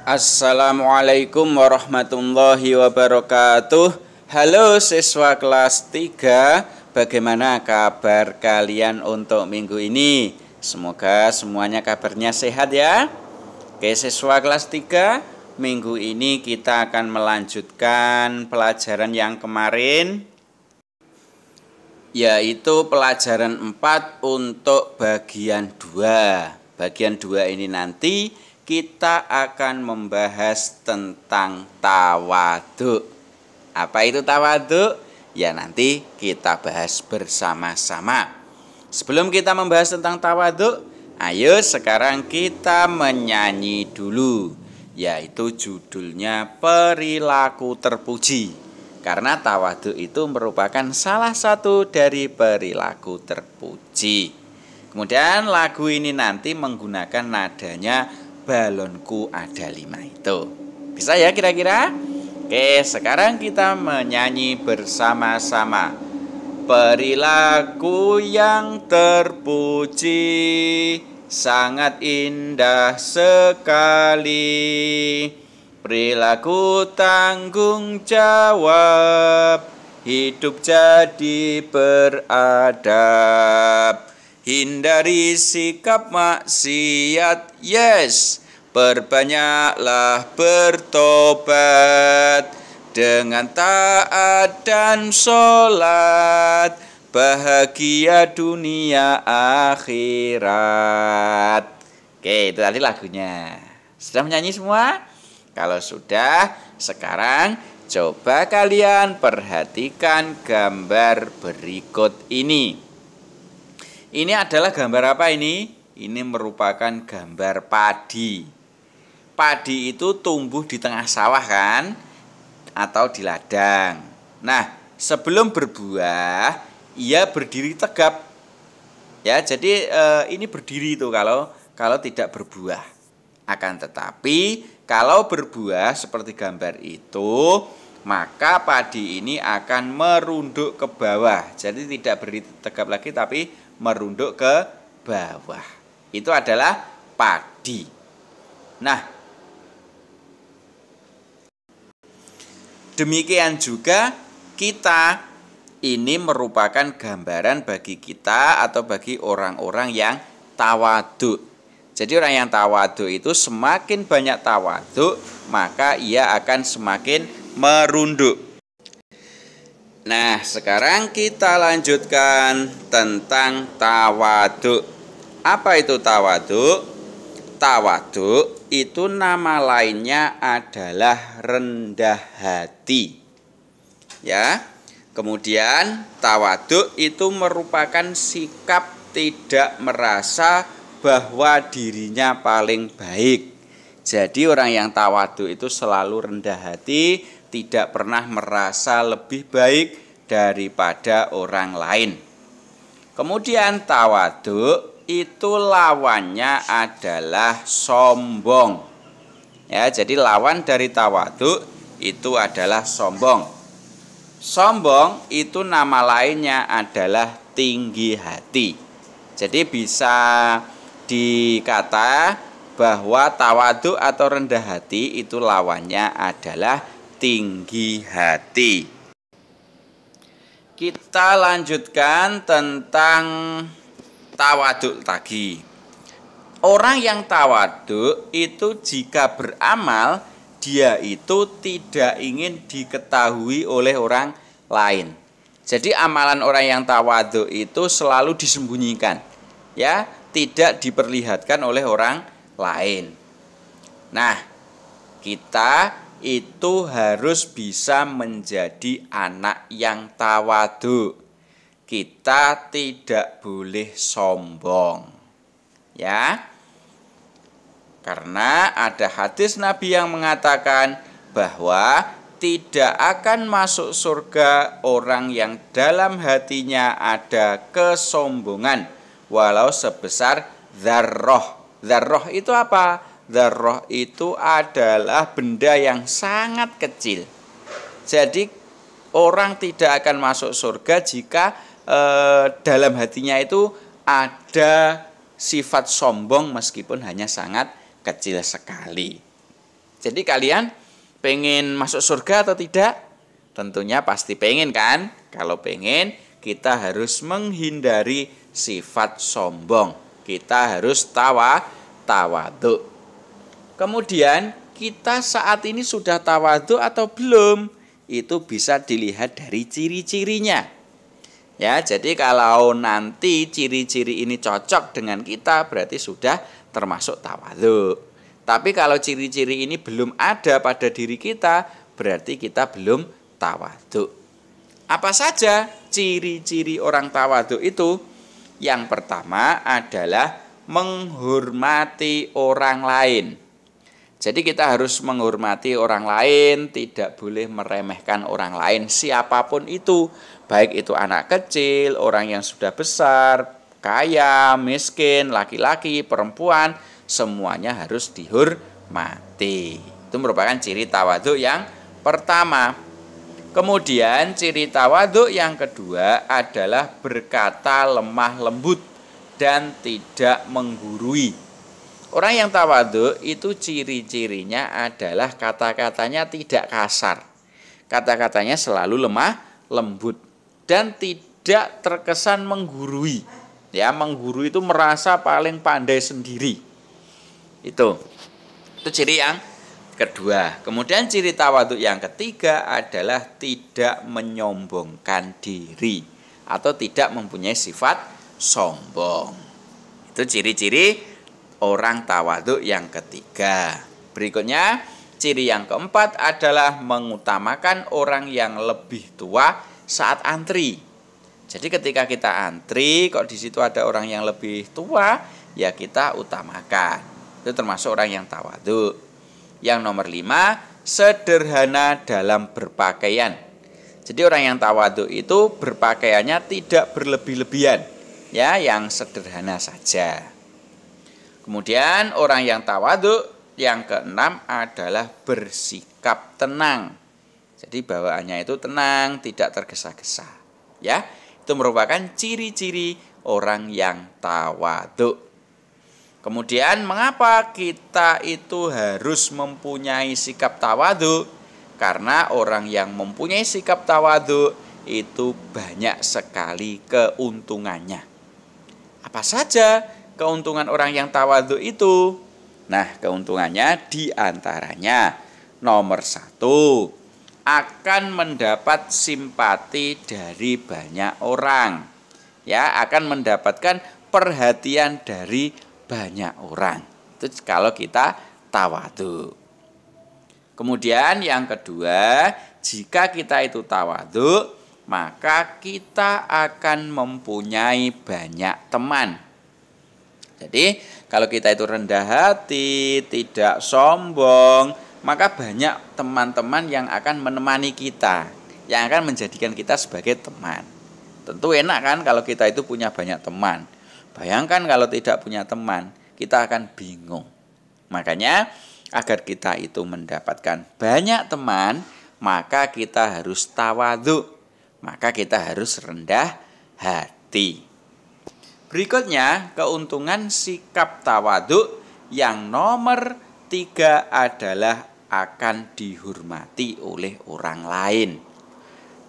Assalamualaikum warahmatullahi wabarakatuh. Halo siswa kelas 3, bagaimana kabar kalian untuk minggu ini? Semoga semuanya kabarnya sehat ya. Oke siswa kelas 3, minggu ini kita akan melanjutkan pelajaran yang kemarin, yaitu pelajaran 4 untuk bagian 2. Bagian 2 ini nanti kita akan membahas tentang tawadhu. Apa itu tawadhu? Ya nanti kita bahas bersama-sama. Sebelum kita membahas tentang tawadhu, ayo sekarang kita menyanyi dulu, yaitu judulnya Perilaku Terpuji. Karena tawadhu itu merupakan salah satu dari perilaku terpuji. Kemudian lagu ini nanti menggunakan nadanya Balonku Ada 5 itu. Bisa ya kira-kira? Oke, sekarang kita menyanyi bersama-sama. Perilaku yang terpuji sangat indah sekali. Perilaku tanggung jawab, hidup jadi beradab. Hindari sikap maksiat, yes. Perbanyaklah bertobat. Dengan taat dan sholat, bahagia dunia akhirat. Oke, itu tadi lagunya. Sudah menyanyi semua? Kalau sudah, sekarang coba kalian perhatikan gambar berikut ini. Ini adalah gambar apa ini? Ini merupakan gambar padi. Padi itu tumbuh di tengah sawah kan? Atau di ladang. Nah, sebelum berbuah, ia berdiri tegap. Ya, jadi ini berdiri itu kalau tidak berbuah. Akan tetapi, kalau berbuah seperti gambar itu, maka padi ini akan merunduk ke bawah. Jadi tidak berdiri tegap lagi tapi merunduk ke bawah. Itu adalah padi. Nah, demikian juga kita, ini merupakan gambaran bagi kita atau bagi orang-orang yang tawadhu. Jadi orang yang tawadhu itu semakin banyak tawadhu, maka ia akan semakin merunduk. Nah, sekarang kita lanjutkan tentang tawadhu. Apa itu tawadhu? Tawadhu itu nama lainnya adalah rendah hati. Ya. Kemudian tawadhu itu merupakan sikap tidak merasa bahwa dirinya paling baik. Jadi orang yang tawadhu itu selalu rendah hati, tidak pernah merasa lebih baik daripada orang lain. Kemudian tawadhu itu lawannya adalah sombong. Ya, jadi lawan dari tawadhu itu adalah sombong. Sombong itu nama lainnya adalah tinggi hati. Jadi bisa dikata bahwa tawadhu atau rendah hati itu lawannya adalah tinggi hati. Kita lanjutkan tentang tawadhu lagi. Orang yang tawadhu itu jika beramal, dia itu tidak ingin diketahui oleh orang lain. Jadi amalan orang yang tawadhu itu selalu disembunyikan, ya, tidak diperlihatkan oleh orang lain. Nah, kita itu harus bisa menjadi anak yang tawadhu. Kita tidak boleh sombong. Ya. Karena ada hadis Nabi yang mengatakan bahwa tidak akan masuk surga orang yang dalam hatinya ada kesombongan walau sebesar dzarrah. Dzarrah itu apa? Dzarrah itu adalah benda yang sangat kecil. Jadi orang tidak akan masuk surga jika dalam hatinya itu ada sifat sombong meskipun hanya sangat kecil sekali. Jadi kalian pengen masuk surga atau tidak? Tentunya pasti pengen kan? Kalau pengen, kita harus menghindari sifat sombong. Kita harus tawadhu. Kemudian kita saat ini sudah tawadhu atau belum? Itu bisa dilihat dari ciri-cirinya. Ya, jadi kalau nanti ciri-ciri ini cocok dengan kita, berarti sudah termasuk tawadhu. Tapi kalau ciri-ciri ini belum ada pada diri kita, berarti kita belum tawadhu. Apa saja ciri-ciri orang tawadhu itu? Yang pertama adalah menghormati orang lain. Jadi kita harus menghormati orang lain, tidak boleh meremehkan orang lain siapapun itu. Baik itu anak kecil, orang yang sudah besar, kaya, miskin, laki-laki, perempuan, semuanya harus dihormati. Itu merupakan ciri tawadhu yang pertama. Kemudian ciri tawadhu yang kedua adalah berkata lemah lembut dan tidak menggurui. Orang yang tawadhu itu ciri-cirinya adalah kata-katanya tidak kasar. Kata-katanya selalu lemah lembut dan tidak terkesan menggurui. Ya, menggurui itu merasa paling pandai sendiri. Itu ciri yang kedua. Kemudian ciri tawadhu yang ketiga adalah tidak menyombongkan diri atau tidak mempunyai sifat sombong. Itu ciri-ciri orang tawadhu yang ketiga. Berikutnya, ciri yang keempat adalah mengutamakan orang yang lebih tua saat antri. Jadi ketika kita antri, kok di situ ada orang yang lebih tua, ya kita utamakan. Itu termasuk orang yang tawadhu. Yang nomor 5, sederhana dalam berpakaian. Jadi orang yang tawadhu itu berpakaiannya tidak berlebih-lebihan, ya, yang sederhana saja. Kemudian orang yang tawadhu yang keenam adalah bersikap tenang. Jadi bawaannya itu tenang, tidak tergesa-gesa. Ya, itu merupakan ciri-ciri orang yang tawadhu. Kemudian mengapa kita itu harus mempunyai sikap tawadhu? Karena orang yang mempunyai sikap tawadhu itu banyak sekali keuntungannya. Apa saja keuntungan orang yang tawadhu itu? Nah, keuntungannya diantaranya nomor 1, akan mendapat simpati dari banyak orang. Ya, akan mendapatkan perhatian dari banyak orang. Itu kalau kita tawadhu. Kemudian yang kedua, jika kita itu tawadhu, maka kita akan mempunyai banyak teman. Jadi kalau kita itu rendah hati, tidak sombong, maka banyak teman-teman yang akan menemani kita, yang akan menjadikan kita sebagai teman. Tentu enak kan kalau kita itu punya banyak teman. Bayangkan kalau tidak punya teman, kita akan bingung. Makanya agar kita itu mendapatkan banyak teman, maka kita harus tawadhu, maka kita harus rendah hati. Berikutnya, keuntungan sikap tawadhu yang nomor 3 adalah akan dihormati oleh orang lain.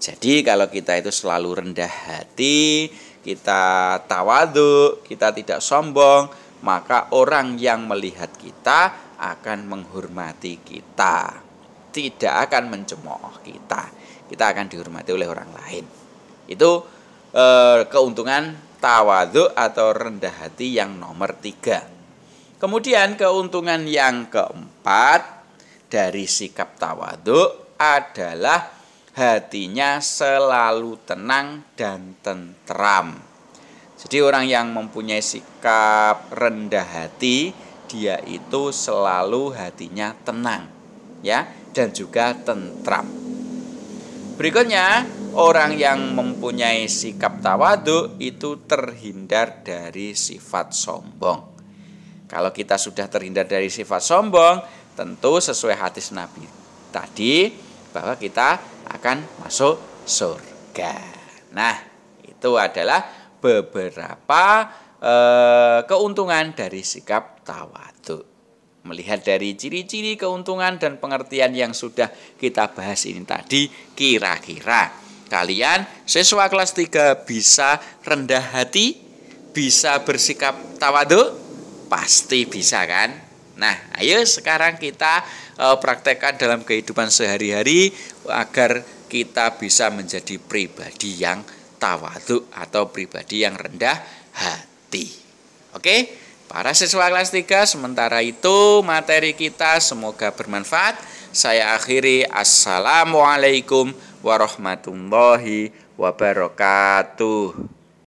Jadi kalau kita itu selalu rendah hati, kita tawadhu, kita tidak sombong, maka orang yang melihat kita akan menghormati kita, tidak akan mencemooh kita. Kita akan dihormati oleh orang lain. Itu keuntungan tawadhu atau rendah hati yang nomor 3. Kemudian keuntungan yang keempat dari sikap tawadhu adalah hatinya selalu tenang dan tentram. Jadi orang yang mempunyai sikap rendah hati, dia itu selalu hatinya tenang, ya, dan juga tentram. Berikutnya, orang yang mempunyai sikap tawadhu itu terhindar dari sifat sombong. Kalau kita sudah terhindar dari sifat sombong, tentu sesuai hadis Nabi tadi bahwa kita akan masuk surga. Nah, itu adalah beberapa keuntungan dari sikap tawadhu. Melihat dari ciri-ciri keuntungan dan pengertian yang sudah kita bahas ini tadi, kira-kira kalian siswa kelas 3 bisa rendah hati, bisa bersikap tawadhu? Pasti bisa kan? Nah, ayo sekarang kita praktekkan dalam kehidupan sehari-hari agar kita bisa menjadi pribadi yang tawadhu atau pribadi yang rendah hati. Oke? Para siswa kelas 3, sementara itu materi kita semoga bermanfaat. Saya akhiri. Assalamualaikum warahmatullahi wabarakatuh.